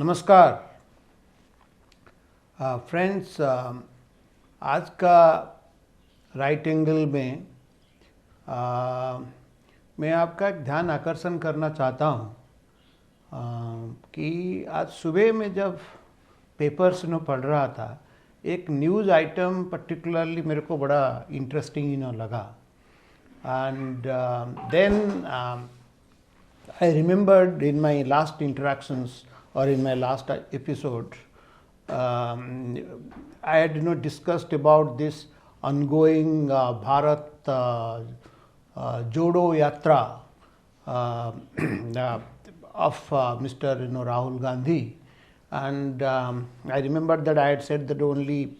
नमस्कार फ्रेंड्स, आज का राइट एंगल में मैं आपका एक ध्यान आकर्षण करना चाहता हूँ कि आज सुबह में जब पेपर्स पढ़ रहा था, एक न्यूज़ आइटम पर्टिकुलरली मेरे को बड़ा इंटरेस्टिंग लगा. And then I remembered in my last interactions or in my last episode, I had discussed about this ongoing Bharat Jodo Yatra of Mr. Rahul Gandhi, and I remembered that I had said that only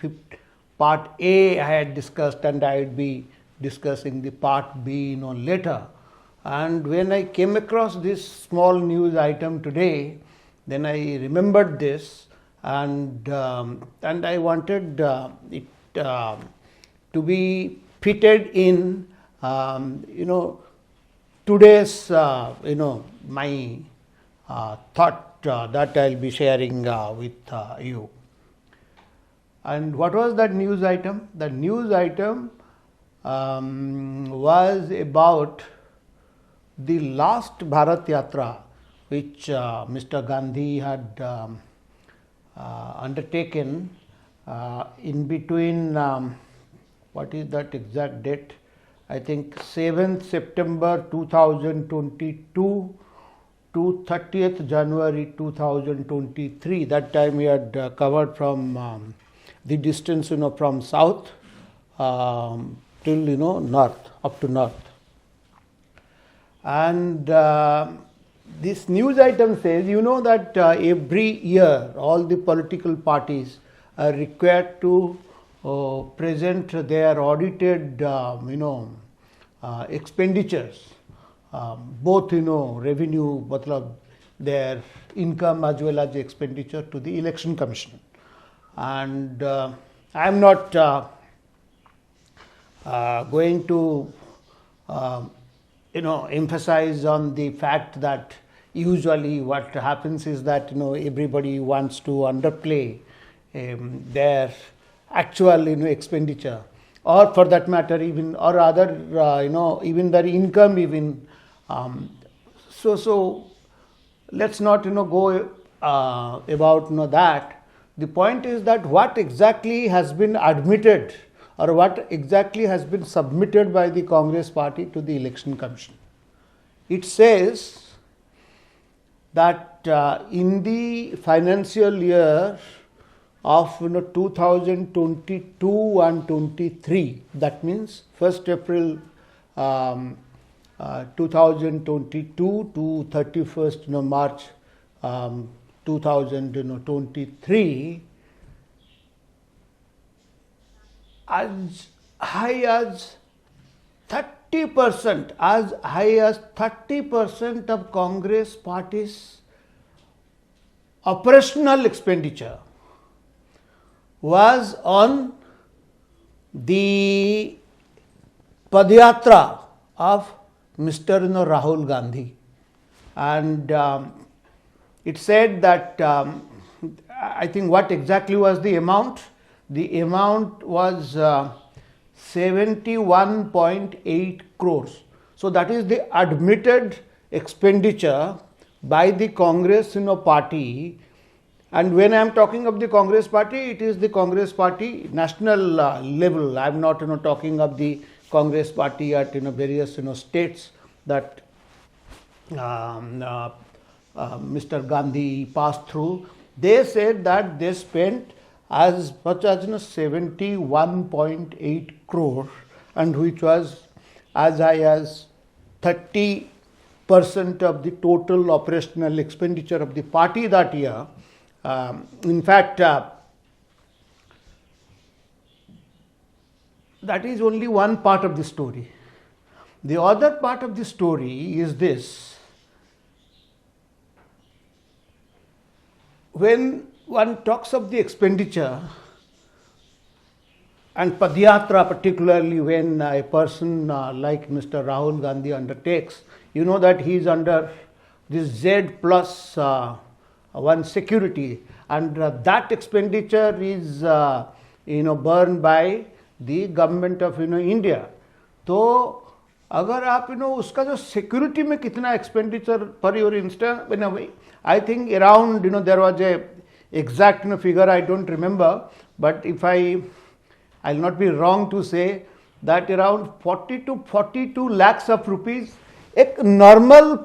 part A I had discussed, and I would be discussing the part B later. And when I came across this small news item today, then I remembered this, and I wanted it to be fitted in today's my thought that I'll be sharing with you. And what was that news item? The news item was about the last Bharat Yatra which Mr. Gandhi had undertaken in between, what is that exact date? I think 7th September 2022 to 30th January 2023. That time we had covered from the distance from south till north, up to north. And this news item says, that every year all the political parties are required to present their audited, expenditures, both, revenue, their income as well as expenditure to the Election Commission. And I am not going to emphasize on the fact that usually what happens is that everybody wants to underplay their actual expenditure, or for that matter even or other even their income even. So let's not go about that. The point is that what exactly has been admitted or what exactly has been submitted by the Congress party to the Election Commission. It says that in the financial year of 2022 and 23, that means 1st April 2022 to 31st March 2023, as high as 30%, of Congress party's operational expenditure was on the Padyatra of Mr. Rahul Gandhi. And it said that, I think what exactly was the amount? The amount was 71.8 crores. So that is the admitted expenditure by the Congress party. And when I am talking of the Congress party, it is the Congress party national level. I am not talking of the Congress party at various states that Mr. Gandhi passed through. They said that they spent as much as 71.8 crore, and which was as high as 30% of the total operational expenditure of the party that year. In fact, that is only one part of the story. The other part of the story is this: when one talks of the expenditure and Padyatra, particularly when a person like Mr. Rahul Gandhi undertakes, that he is under this Z plus one security, and that expenditure is borne by the government of India. तो अगर आप उसका जो security में कितना expenditure पर your instance, I think around there was a exact figure I don't remember, but if I'll not be wrong to say that around 40 to 42 lakhs of rupees एक normal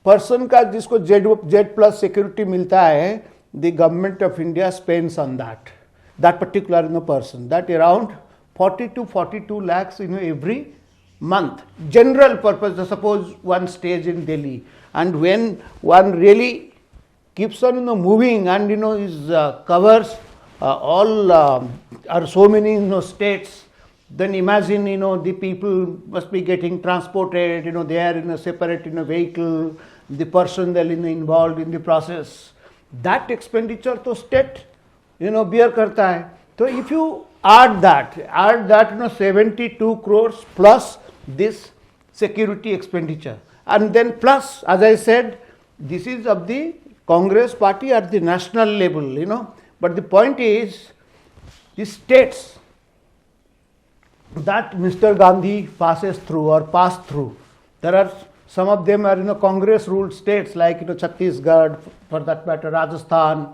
person का जिसको Z plus security मिलता है, the government of India spends on that particular person, that around 40 to 42 lakhs every month, general purpose. Suppose one stays in Delhi, and when one really keeps on moving and is covers all are so many states, then imagine the people must be getting transported, they are in a separate vehicle, the personnel involved in the process, that expenditure to state bear karta hai. So if you add that 72 crores plus this security expenditure, and then plus, as I said, this is of the Congress party at the national level, but the point is the states that Mr. Gandhi passes through or passed through, there are some of them are Congress ruled states like Chhattisgarh, for that matter Rajasthan,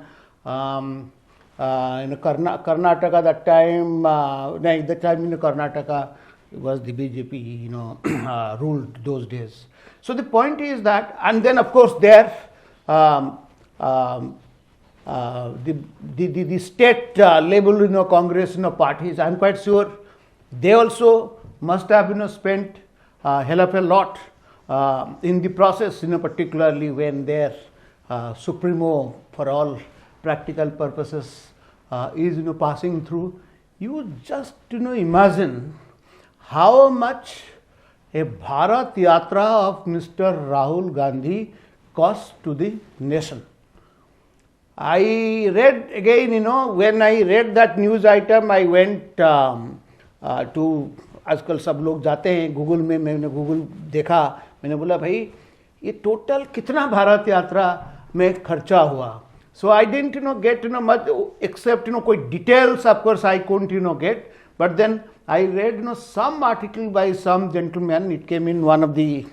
Karnataka that time, that time Karnataka was the BJP ruled those days. So the point is that, and then of course there the state level Congress parties, I'm quite sure they also must have spent hell of a lot in the process, particularly when their supremo for all practical purposes is passing through. You just imagine how much a Bharat Yatra of Mr. Rahul Gandhi costs to the nation. I read again, when I read that news item, I went to, आजकल सब लोग जाते हैं Google में, मैंने Google देखा, मैंने बोला भाई ये टोटल कितना भारत यात्रा में खर्चा हुआ. So I didn't get much except कोई details of course I couldn't get, but then I read some article by some gentleman. It came in one of the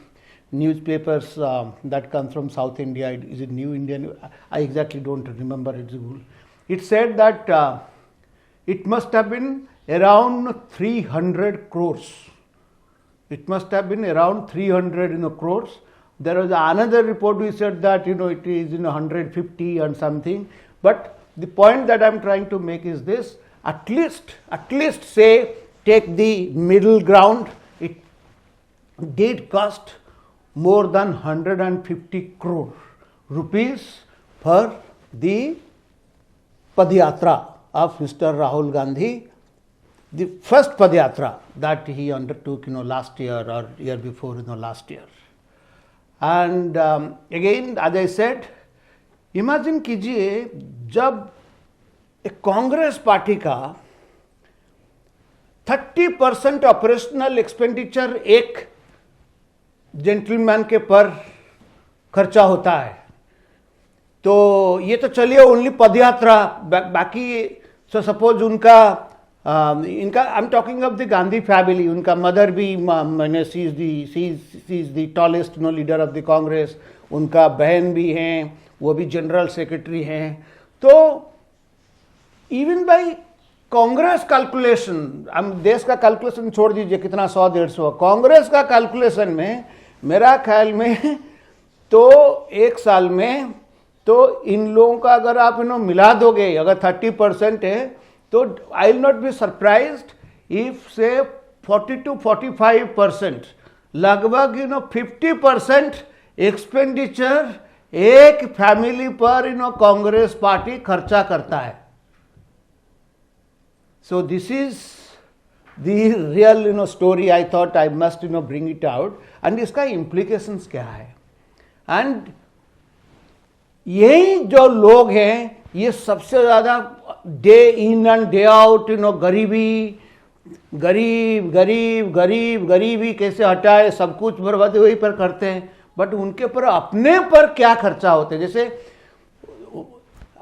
newspapers that comes from South India. Is it New Indian? I exactly don't remember its rule. It said that it must have been around 300 crores. It must have been around 300 crores. There was another report which said that it is 150 and something. But the point that I am trying to make is this: at least say take the middle ground. It did cost more than 150 crore rupees for the Padyatra of Mr. Rahul Gandhi, the first Padyatra that he undertook last year or year before last year. And again, as I said, imagine कीजिए जब एक Congress party का 30% operational expenditure एक gentleman के पर खर्चा होता है, तो ये तो चलिए ओनली पदयात्रा, बाकी सपोज उनका इनका I am talking of the Gandhi family, उनका मदर भी मैंने she is the tallest leader of the Congress, उनका बहन भी हैं, वो भी जनरल सेक्रेटरी हैं. तो इवन बाई कांग्रेस कैलकुलेशन, हम देश का कैलकुलेशन छोड़ दीजिए कितना 100-150, कांग्रेस का कैलकुलेशन में मेरा ख्याल में तो एक साल में तो इन लोगों का अगर आप मिला दोगे, अगर 30% है तो I will not be surprised if से 40 to 45%, लगभग 50% एक्सपेंडिचर एक फैमिली पर कांग्रेस पार्टी खर्चा करता है. So this is the real story. I thought I must bring it out, and इसका implications क्या है. And यही जो लोग हैं ये सबसे ज़्यादा day in and day out गरीबी गरीबी कैसे हटाए, सब कुछ बर्बादी वही पर करते हैं. बट उनके पर अपने पर क्या खर्चा होते हैं. जैसे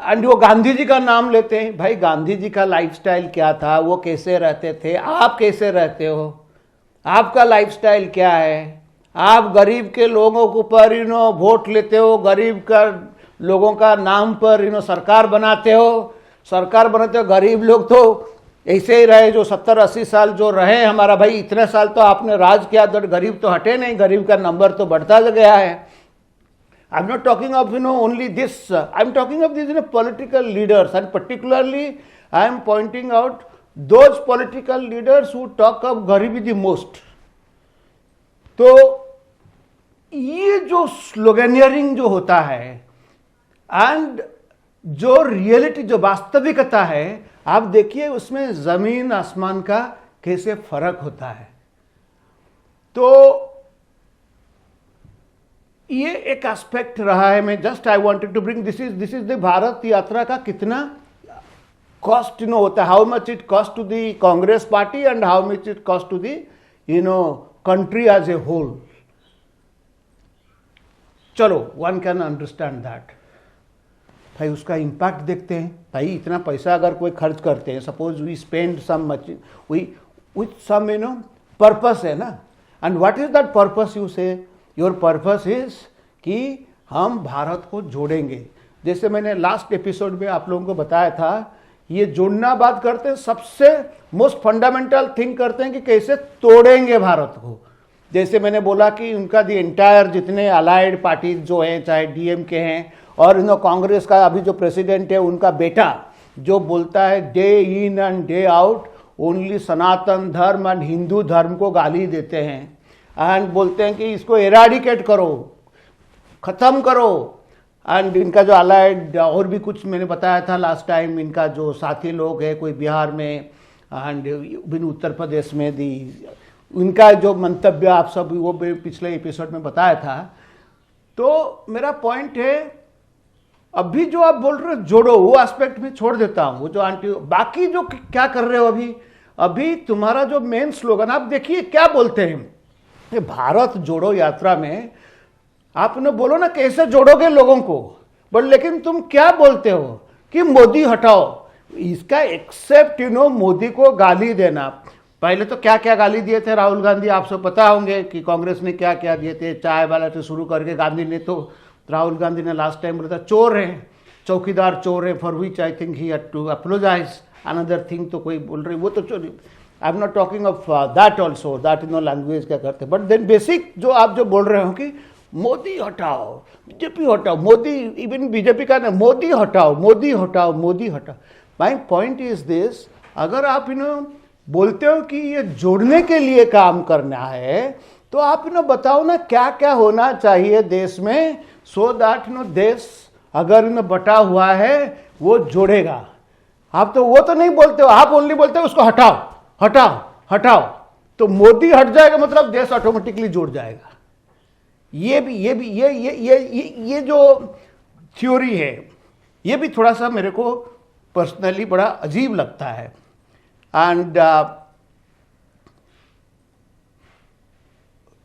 एंड वो गांधी जी का नाम लेते हैं। भाई गांधी जी का लाइफस्टाइल क्या था, वो कैसे रहते थे, आप कैसे रहते हो, आपका लाइफस्टाइल क्या है? आप गरीब के लोगों के ऊपर वोट लेते हो, गरीब का लोगों का नाम पर सरकार बनाते हो। गरीब लोग तो ऐसे ही रहे जो 70-80 साल जो रहे। हमारा भाई इतने साल तो आपने राज किया, तो गरीब तो हटे नहीं, गरीब का नंबर तो बढ़ता गया है। I'm not talking of only this. I'm talking of these political leaders, and particularly I am pointing out those political leaders who talk of गरीबी the most. तो ये जो स्लोगेनियरिंग जो होता है एंड जो रियलिटी जो वास्तविकता है, आप देखिए उसमें जमीन आसमान का कैसे फर्क होता है। तो ये एक एस्पेक्ट रहा है। मैं just I wanted to bring this is the Bharat Yatra का कितना कॉस्ट होता है, how much it cost to the Congress party and how much it cost to the country as a whole. चलो वन कैन अंडरस्टैंड दैट। भाई उसका impact देखते हैं। भाई इतना पैसा अगर कोई खर्च करते हैं, suppose we spend some much with some purpose है ना, and what is that purpose? You say your purpose is कि हम भारत को जोड़ेंगे। जैसे मैंने लास्ट एपिसोड में आप लोगों को बताया था, ये जोड़ना बात करते हैं, सबसे मोस्ट फंडामेंटल थिंग करते हैं कि कैसे तोड़ेंगे भारत को। जैसे मैंने बोला कि उनका दी एंटायर जितने अलाइड पार्टीज जो हैं, चाहे डीएमके हैं और कांग्रेस का अभी जो प्रेसिडेंट है, उनका बेटा जो बोलता है day in and day out only Sanatan Dharma and Hindu धर्म को गाली देते हैं एंड बोलते हैं कि इसको एराडिकेट करो, खत्म करो। एंड इनका जो अलाइड और भी कुछ मैंने बताया था लास्ट टाइम, इनका जो साथी लोग है, कोई बिहार में एंड उत्तर प्रदेश में दी, उनका जो मंतव्य आप सब वो पिछले एपिसोड में बताया था। तो मेरा पॉइंट है, अभी जो आप बोल रहे हो जोड़ो, वो एस्पेक्ट में छोड़ देता हूं। वो जो आंटी बाकी जो क्या कर रहे हो अभी तुम्हारा जो मेन स्लोगन आप देखिए क्या बोलते हैं, ये भारत जोड़ो यात्रा में आपने बोलो ना कैसे जोड़ोगे लोगों को, बट लेकिन तुम क्या बोलते हो कि मोदी हटाओ। इसका एक्सेप्ट मोदी को गाली देना, पहले तो क्या क्या गाली दिए थे राहुल गांधी, आप सब पता होंगे कि कांग्रेस ने क्या क्या दिए थे, चाय वाला से शुरू करके गांधी ने तो राहुल गांधी ने लास्ट टाइम बोला था चोर है, चौकीदार चोर है, for which I think he had to apologise. Another thing तो कोई बोल रही वो तो चोरी, I am not talking of that also, that language क्या करते, बट देन बेसिक जो आप जो बोल रहे हो कि मोदी हटाओ, बीजेपी हटाओ, मोदी इवन बीजेपी का ना मोदी हटाओ, मोदी हटाओ, मोदी हटाओ। माई पॉइंट इज दिस, अगर आप बोलते हो कि ये जोड़ने के लिए काम करना है, तो आप बताओ ना क्या क्या होना चाहिए देश में, सो दैट देश अगर बटा हुआ है वो जोड़ेगा। आप तो वो तो नहीं बोलते हो, आप ओनली बोलते हो उसको हटाओ हटाओ हटाओ, तो मोदी हट जाएगा मतलब देश ऑटोमेटिकली जुड़ जाएगा। ये जो थ्योरी है, ये भी थोड़ा सा मेरे को पर्सनली बड़ा अजीब लगता है। एंड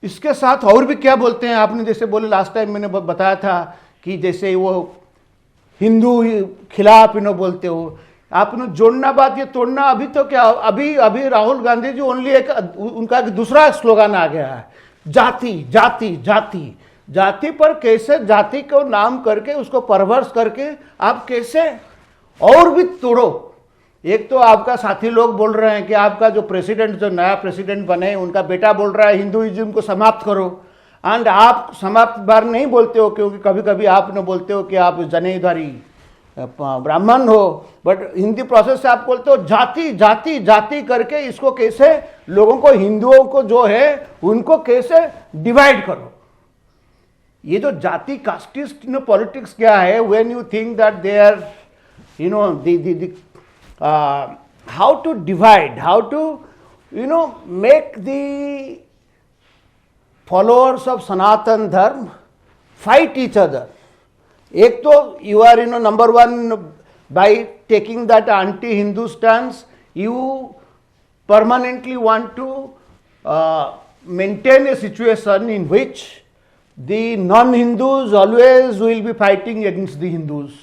इसके साथ और भी क्या बोलते हैं, आपने जैसे बोले लास्ट टाइम मैंने बताया था कि जैसे वो हिंदू खिलाफ बोलते हो, आपने जोड़ना बात ये तोड़ना। अभी तो क्या, अभी राहुल गांधी जी ओनली एक उनका दूसरा स्लोगन आ गया है, जाति जाति जाति। जाति पर कैसे, जाति को नाम करके उसको परवर्स करके आप कैसे और भी तोड़ो। एक तो आपका साथी लोग बोल रहे हैं कि आपका जो प्रेसिडेंट, जो नया प्रेसिडेंट बने, उनका बेटा बोल रहा है हिंदुइज्म को समाप्त करो, एंड आप समाप्त बार नहीं बोलते हो क्योंकि कभी कभी आप न बोलते हो कि आप जनेधारी ब्राह्मण हो, बट हिंदी प्रोसेस से आप बोलते हो जाति जाति जाति करके इसको कैसे लोगों को, हिंदुओं को जो है उनको कैसे डिवाइड करो। ये जो जाति कास्टिस्ट पॉलिटिक्स क्या है, when you think that they are how to divide, how to make the followers of Sanatan Dharma fight each other. एक तो you are number one by taking that anti-Hindu stance, you permanently want to maintain a situation in which the non-Hindus always will be fighting against the Hindus.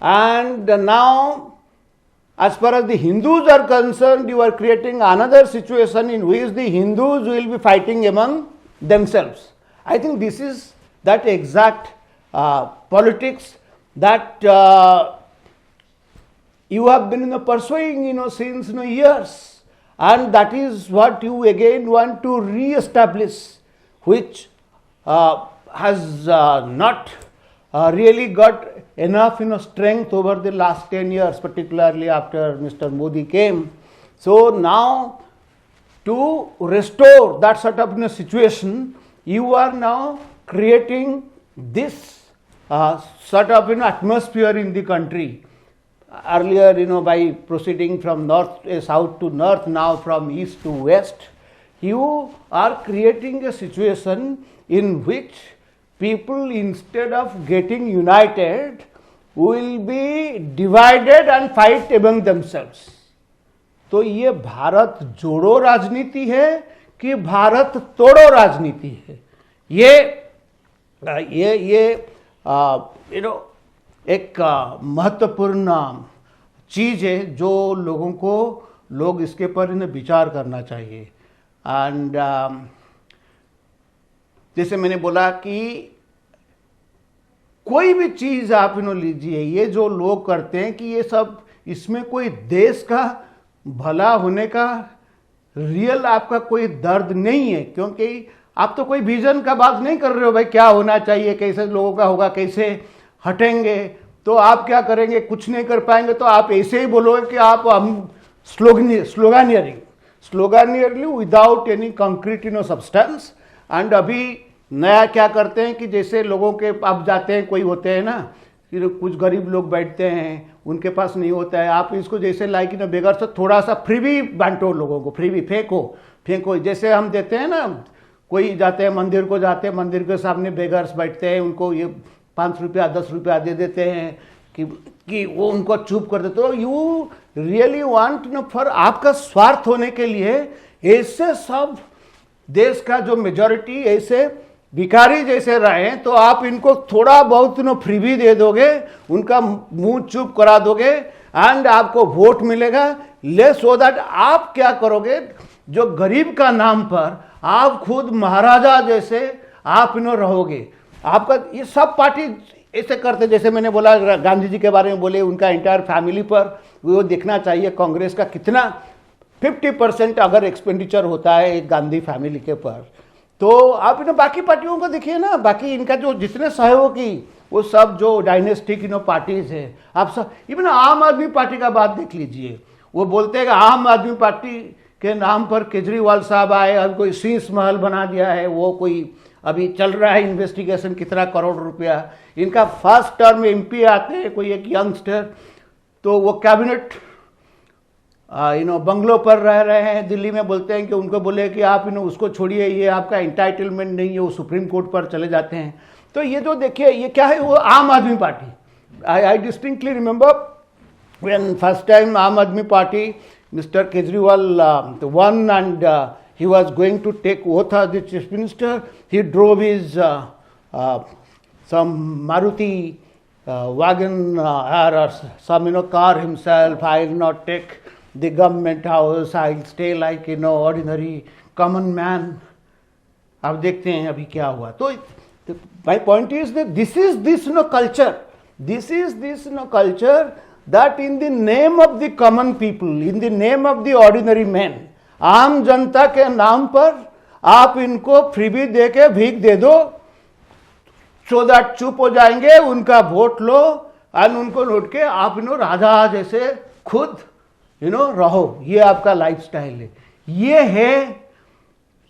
And now, as far as the Hindus are concerned, you are creating another situation in which the Hindus will be fighting among themselves. I think this is that exact politics that you have been pursuing since years, and that is what you again want to re-establish, which has not really got enough strength over the last 10 years, particularly after Mr. Modi came. So now, to restore that sort of situation, you are now creating this sort of atmosphere in the country. Earlier, by proceeding from south to north, now from east to west, you are creating a situation in which people, instead of getting united, will be divided and fight among themselves. तो ये भारत जोड़ो राजनीति है कि भारत तोड़ो राजनीति है? ये एक महत्वपूर्ण चीज है जो लोग इसके पर विचार करना चाहिए. एंड जैसे मैंने बोला कि कोई भी चीज आप लीजिए, ये जो लोग करते हैं कि ये सब, इसमें कोई देश का भला होने का रियल आपका कोई दर्द नहीं है, क्योंकि आप तो कोई विजन का बात नहीं कर रहे हो भाई, क्या होना चाहिए, कैसे लोगों का होगा, कैसे हटेंगे. तो आप क्या करेंगे? कुछ नहीं कर पाएंगे. तो आप ऐसे ही बोलोगे कि हम sloganeeringly without any concrete substance. And अभी नया क्या करते हैं कि जैसे लोगों के आप जाते हैं, कोई होते हैं ना, फिर कुछ गरीब लोग बैठते हैं, उनके पास नहीं होता है, आप इसको जैसे लाइक बेगर से थोड़ा सा फ्री भी बांटो, लोगों को फ्री भी फेंको. जैसे हम देते हैं ना, कोई जाते हैं मंदिर को, जाते हैं मंदिर के सामने बेगर्स बैठते हैं, उनको ये 5 रुपया 10 रुपया दे देते हैं कि वो उनको चुप कर देते. तो यू रियली वांट फॉर आपका स्वार्थ होने के लिए ऐसे सब देश का जो मेजॉरिटी ऐसे भिखारी जैसे रहे, तो आप इनको थोड़ा बहुत फ्री भी दे दोगे, उनका मुंह चुप करा दोगे, एंड आपको वोट मिलेगा. ले सो दैट आप क्या करोगे, जो गरीब का नाम पर आप खुद महाराजा जैसे आप रहोगे. आपका ये सब पार्टी ऐसे करते, जैसे मैंने बोला गांधी जी के बारे में बोले, उनका एंटायर फैमिली पर वो देखना चाहिए कांग्रेस का कितना 50% अगर एक्सपेंडिचर होता है एक गांधी फैमिली के पर. तो आप बाकी पार्टियों को देखिए ना, बाकी इनका जो जितने सहयोगी, वो सब जो डायनेस्टिक पार्टीज है, आप सब, इवन आम आदमी पार्टी का बात देख लीजिए. वो बोलते हैं कि आम आदमी पार्टी के नाम पर केजरीवाल साहब आए, अब कोई शीश महल बना दिया है, वो कोई अभी चल रहा है इन्वेस्टिगेशन, कितना करोड़ रुपया. इनका फर्स्ट टर्म एमपी आते हैं, कोई एक यंगस्टर, तो वो कैबिनेट बंगलों पर रह रहे हैं दिल्ली में, बोलते हैं कि उनको बोले कि आप उसको छोड़िए, ये आपका इंटाइटलमेंट नहीं है, वो सुप्रीम कोर्ट पर चले जाते हैं. तो ये जो देखिए, ये क्या है, वो आम आदमी party. I distinctly remember when first time आम आदमी party, Mr. Kejriwal won, and he was going to take oath as the chief minister. He drove his some Maruti wagon or some car himself. I will not take the government house. I will stay like ordinary common man. अब देखते हैं अभी क्या हुआ. तो my point is that this is this culture. This is this culture that in the name of the common people, in the name of the ordinary man, आम जनता के नाम पर आप इनको फ्री भी दे के भीख दे दो, सो दैट चुप हो जाएंगे, उनका वोट लो, और उनको लौट के आप राजा जैसे खुद रहो. ये आपका लाइफस्टाइल है.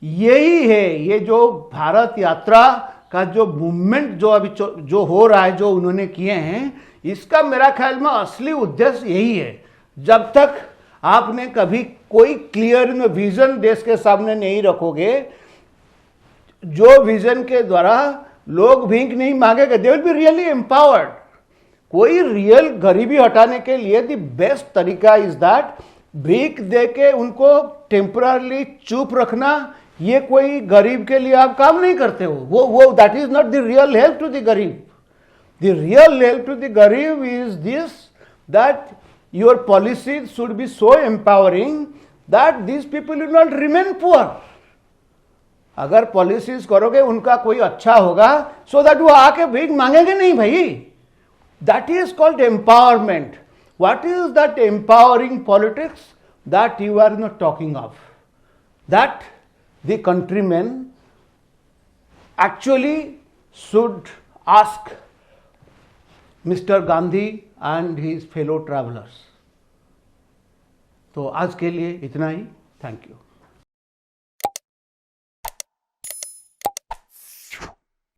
यही है ये जो भारत यात्रा का जो मूवमेंट जो अभी जो हो रहा है, जो उन्होंने किए हैं, इसका मेरा ख्याल में असली उद्देश्य यही है. जब तक आपने कभी कोई क्लियर विजन देश के सामने नहीं रखोगे, जो विजन के द्वारा लोग भीख नहीं मांगेंगे, they will be really empowered. कोई रियल गरीबी हटाने के लिए द बेस्ट तरीका इज दैट भीख दे के उनको टेम्पररली चुप रखना. ये कोई गरीब के लिए आप काम नहीं करते हो, वो that is not the real help to the garib. The real help to the Garib is this, that your policies should be so empowering that these people will not remain poor. अगर पॉलिसीज करोगे उनका कोई अच्छा होगा, so that वो आके भीख मांगेंगे नहीं भाई. That is called empowerment. What is that empowering politics that you are not talking of? That the countrymen actually should ask mister Gandhi and his fellow travellers. तो आज के लिए इतना ही. Thank you.